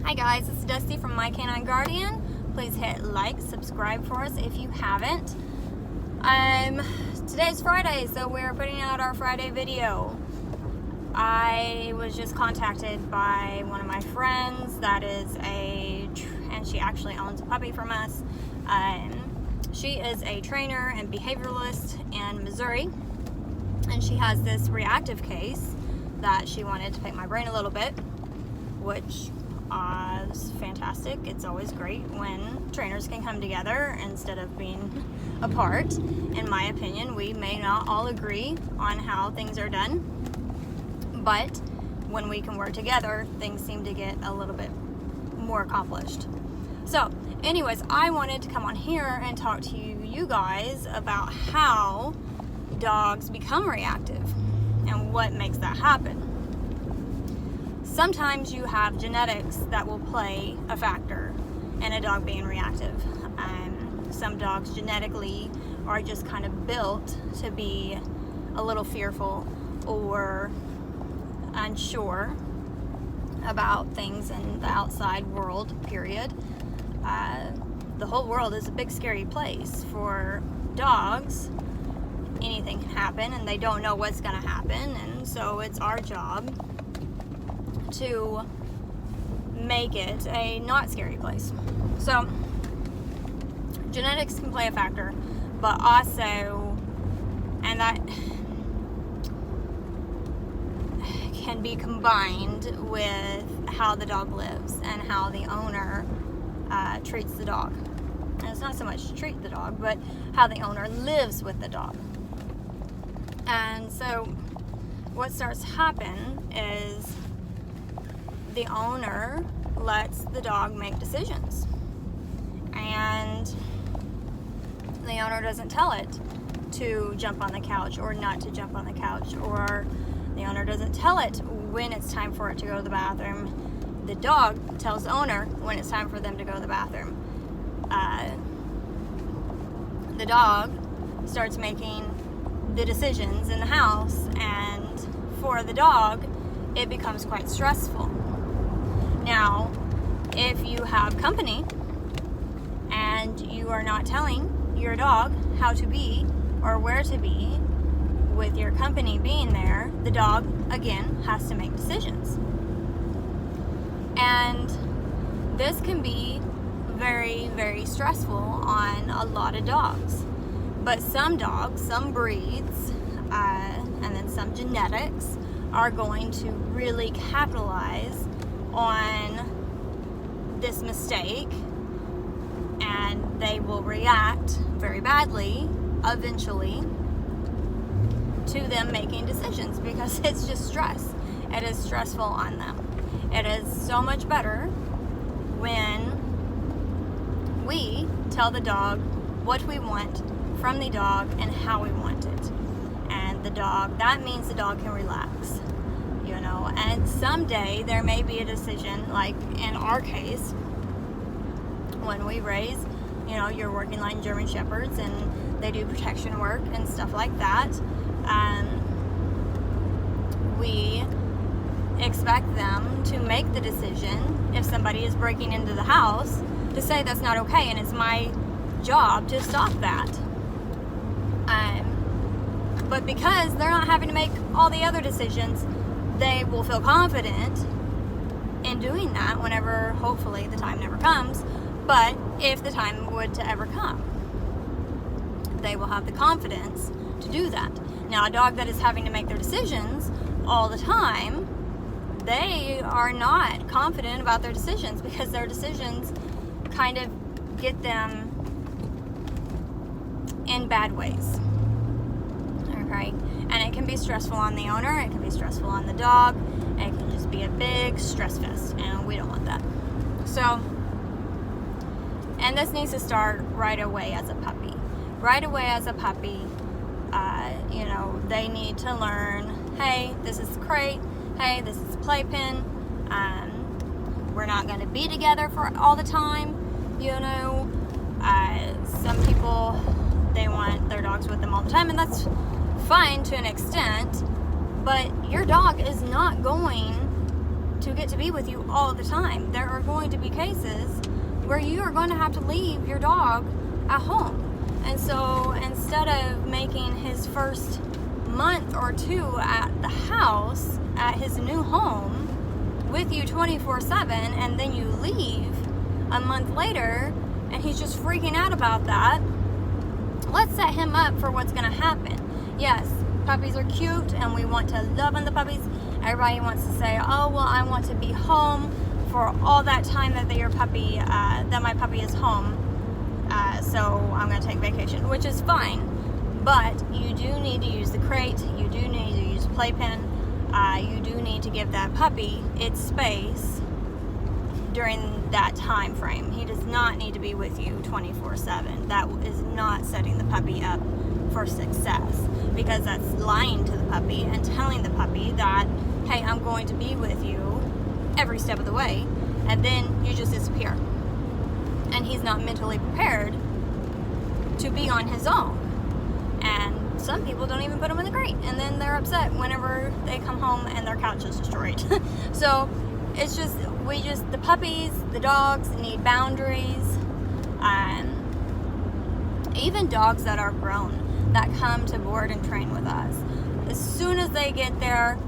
Hi guys, it's Dusty from My Canine Guardian. Please hit like, subscribe for us if you haven't. Today's Friday, so we're putting out our Friday video. I was just contacted by one of my friends that is and she actually owns a puppy from us. She is a trainer and behavioralist in Missouri, and she has this reactive case that she wanted to pick my brain a little bit, which is fantastic. It's always great when trainers can come together instead of being apart. In my opinion, we may not all agree on how things are done, but when we can work together, things seem to get a little bit more accomplished. So anyways, I wanted to come on here and talk to you guys about how dogs become reactive and what makes that happen. Sometimes you have genetics that will play a factor in a dog being reactive. Some dogs genetically are just kind of built to be a little fearful or unsure about things in the outside world, period. The whole world is a big scary place. For dogs, anything can happen and they don't know what's going to happen, and so it's our job to make it a not scary place. So genetics can play a factor, but also, and that can be combined with how the dog lives and how the owner treats the dog. And it's not so much to treat the dog, but how the owner lives with the dog. And so what starts to happen is the owner lets the dog make decisions, and the owner doesn't tell it to jump on the couch or not to jump on the couch, or the owner doesn't tell it when it's time for it to go to the bathroom. The dog tells the owner when it's time for them to go to the bathroom. The dog starts making the decisions in the house, and for the dog it becomes quite stressful. Now, if you have company and you are not telling your dog how to be or where to be, with your company being there, the dog again has to make decisions. And this can be very, very stressful on a lot of dogs. But some dogs, some breeds, and then some genetics are going to really capitalize on this mistake, and they will react very badly eventually to them making decisions, because it's just stress. It is stressful on them. It is so much better when we tell the dog what we want from the dog and how we want it. And that means the dog can relax. And someday there may be a decision, like in our case, when we raise, your working line German Shepherds, and they do protection work and stuff like that. We expect them to make the decision if somebody is breaking into the house, to say that's not okay, and it's my job to stop that. But because they're not having to make all the other decisions, they will feel confident in doing that whenever, hopefully, the time never comes, but if the time would to ever come, they will have the confidence to do that. Now, a dog that is having to make their decisions all the time, they are not confident about their decisions, because their decisions kind of get them in bad ways. Okay? And it can be stressful on the owner, it can be stressful on the dog, and it can just be a big stress fest, and we don't want that. So, and this needs to start right away as a puppy. Right away as a puppy, they need to learn, hey, this is crate, hey, this is playpen, we're not going to be together for all the time. Some people, they want their dogs with them all the time, and that's fine to an extent, but your dog is not going to get to be with you all the time. There are going to be cases where you are going to have to leave your dog at home. And so instead of making his first month or two at the house, at his new home, with you 24/7, and then you leave a month later and he's just freaking out about that, let's set him up for what's going to happen. Yes, puppies are cute and we want to love on the puppies. Everybody wants to say, oh, well, I want to be home for all that time that my puppy is home. So I'm going to take vacation, which is fine. But you do need to use the crate. You do need to use playpen. You do need to give that puppy its space during that time frame. He does not need to be with you 24/7. That is not setting the puppy up for success, because that's lying to the puppy and telling the puppy that, hey, I'm going to be with you every step of the way, and then you just disappear. And he's not mentally prepared to be on his own. And some people don't even put him in the crate, and then they're upset whenever they come home and their couch is destroyed. So it's just, the puppies, the dogs need boundaries. Even dogs that are grown, that come to board and train with us, as soon as they get there,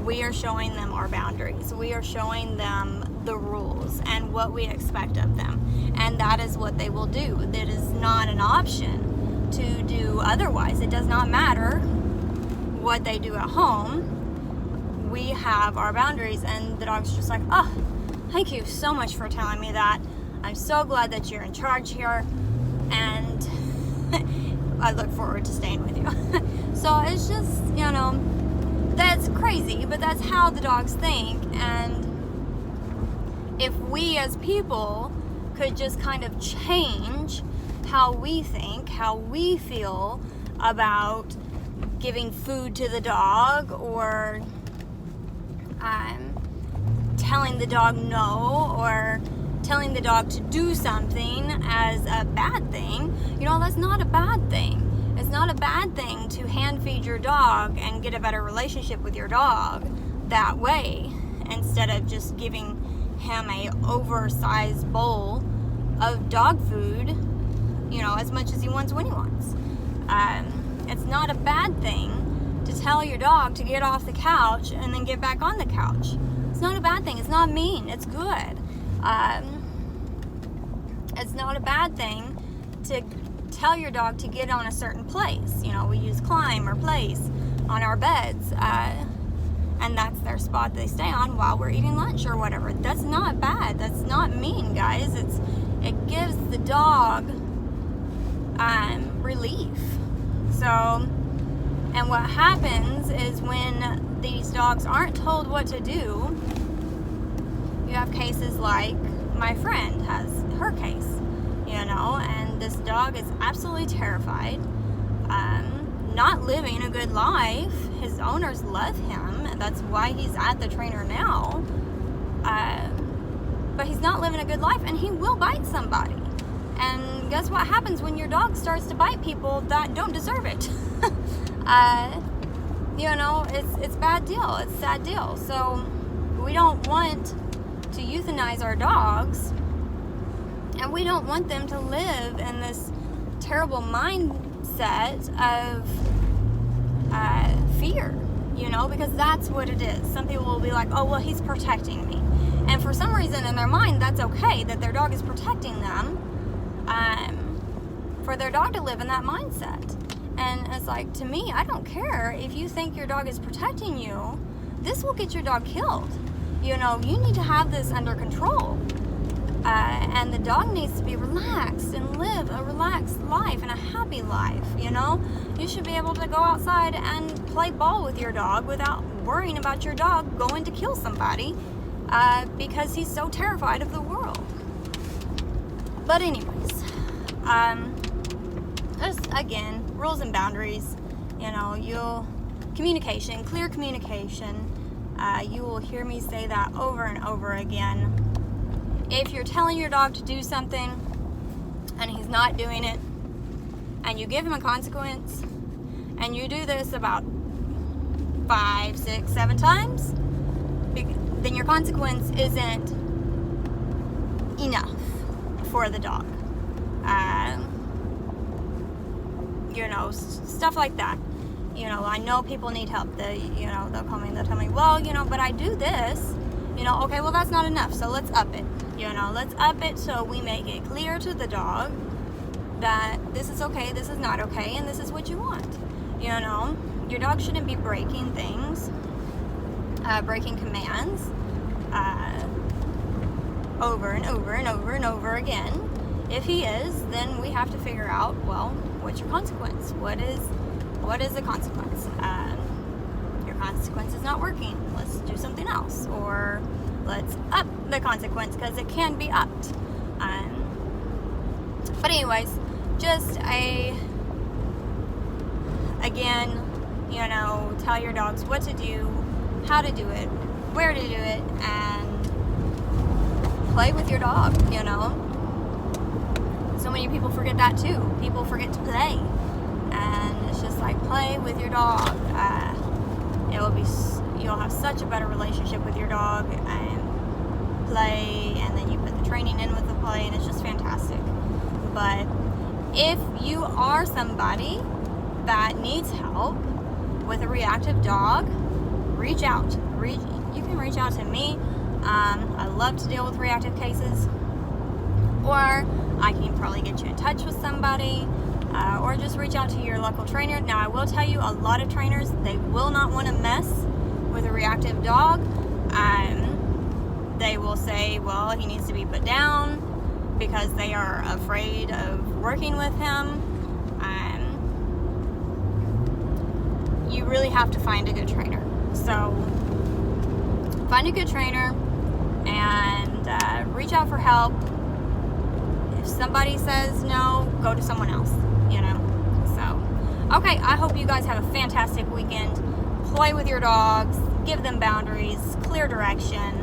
we are showing them our boundaries. We are showing them the rules and what we expect of them. And that is what they will do. That is not an option to do otherwise. It does not matter what they do at home. We have our boundaries, and the dog's just like, oh, thank you so much for telling me that. I'm so glad that you're in charge here, and I look forward to staying with you. So it's just, that's crazy, but that's how the dogs think. And if we as people could just kind of change how we think, how we feel about giving food to the dog, or telling the dog no, or telling the dog to do something as a bad thing, that's not a bad thing. It's not a bad thing to hand feed your dog and get a better relationship with your dog that way, instead of just giving him a oversized bowl of dog food, as much as he wants when he wants. It's not a bad thing to tell your dog to get off the couch and then get back on the couch. It's not a bad thing. It's not mean. It's good. It's not a bad thing to tell your dog to get on a certain place. We use climb or place on our beds, and that's their spot they stay on while we're eating lunch or whatever. That's not bad. That's not mean, guys. It gives the dog relief. So, and what happens is when these dogs aren't told what to do, you have cases like my friend has her case, and this dog is absolutely terrified, not living a good life. His owners love him, and that's why he's at the trainer now, but he's not living a good life, and he will bite somebody. And guess what happens when your dog starts to bite people that don't deserve it? It's bad deal. It's sad deal. So we don't want to euthanize our dogs, and we don't want them to live in this terrible mindset of fear, because that's what it is. Some people will be like, oh, well, he's protecting me. And for some reason in their mind, that's okay that their dog is protecting them, for their dog to live in that mindset. And it's like, to me, I don't care if you think your dog is protecting you. This will get your dog killed. You need to have this under control. And the dog needs to be relaxed and live a relaxed life and a happy life, You should be able to go outside and play ball with your dog without worrying about your dog going to kill somebody, because he's so terrified of the world. But anyways, just again, rules and boundaries, communication, clear communication. You will hear me say that over and over again. If you're telling your dog to do something and he's not doing it, and you give him a consequence, and you do this about 5, 6, 7 times, then your consequence isn't enough for the dog. Stuff like that. I know people need help. They'll call me and they'll tell me, well, but I do this. Okay, well, that's not enough, so let's up it. Let's up it so we make it clear to the dog that this is okay, this is not okay, and this is what you want. Your dog shouldn't be breaking things, breaking commands over and over and over and over again. If he is, then we have to figure out, well, what's your consequence? What is the consequence? Your consequence is not working. Let's do something else, or let's up the consequence because it can be upped. But anyways, just again, tell your dogs what to do, how to do it, where to do it, and play with your dog. So many people forget that too. People forget to play, and it's just like, play with your dog. You'll have such a better relationship with your dog, and play, and then you put the training in with the play, and it's just fantastic. But if you are somebody that needs help with a reactive dog, reach out. You can reach out to me. I love to deal with reactive cases, or I can probably get you in touch with somebody, or just reach out to your local trainer. Now, I will tell you, a lot of trainers, they will not want to mess with a reactive dog. They will say, well, he needs to be put down, because they are afraid of working with him. You really have to find a good trainer. So find a good trainer and reach out for help. If somebody says no, go to someone else, So, okay, I hope you guys have a fantastic weekend. Play with your dogs, give them boundaries, clear direction,